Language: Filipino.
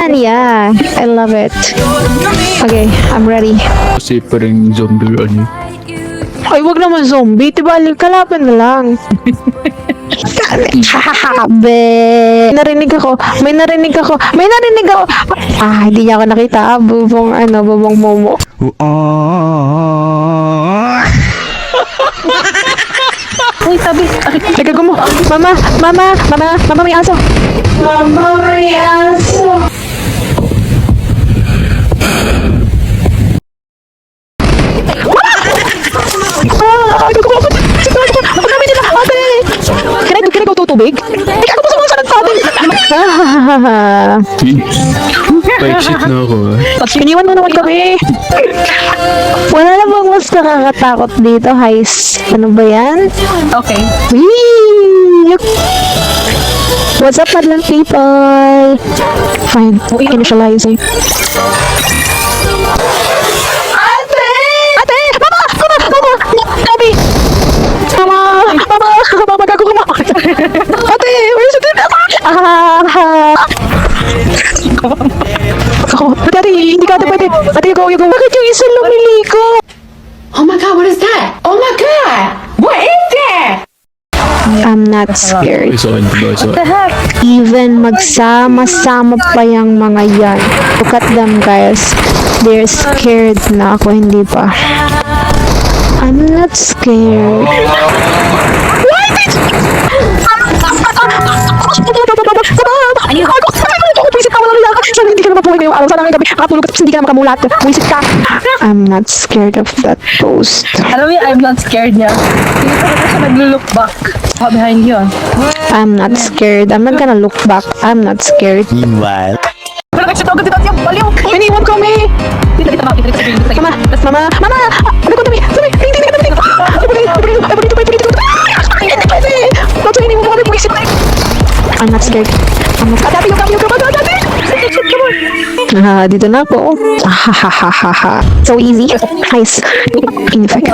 And yeah, I love it. Okay, I'm ready. Kasi parang zombie ano. Ay, wag naman zombie. Diba, kalaban na lang. Be. Narinig ako. May narinig ako. Ah, hindi niya ako nakita. Bubong Momo. Uy, sabi. Teka ko mo. Mama, may aso. Mama, may aso. Can I go to tubig? Ikaw ko sumunod sa atin. Pa-exit na ako Iniwan mo naman kami. Wala na bang mas nakakatakot dito, Heis? Ano ba yan? Okay. Whee! What's up, madlang people? Fine. Initializing. Ate! Mama! Gabi! Mama, gago ka mo! Ate! Where's it? Daddy, hindi ka ate pwede. Ate, you go. Bakit yung isa lumiliko? Oh my god, what is that? Oh my god! What is that? I'm not scared. Isa diba? What the heck? Even magsama-sama pa yung mga yan. Look at them, guys. They're scared na ako, hindi pa. I'm not scared. Why did hindi ka naman buhay ngayong araw. Sana ngayong gabi nakatulog at hindi ka naman makamulat. Wisit ka. I'm not scared of that ghost. Alam mo, I'm not scared niya. Hindi pa rin siya nag-look back. Behind yun. I'm not scared. I'm not gonna look back. I'm not scared. Meanwhile. Pero kasi ito, ganda yung baliw. Iniwan kami! Mama! Ano ko tabi? Sabi! Hindi ka tabi! I'm not scared. Dito na ako. So easy. Nice. In effect.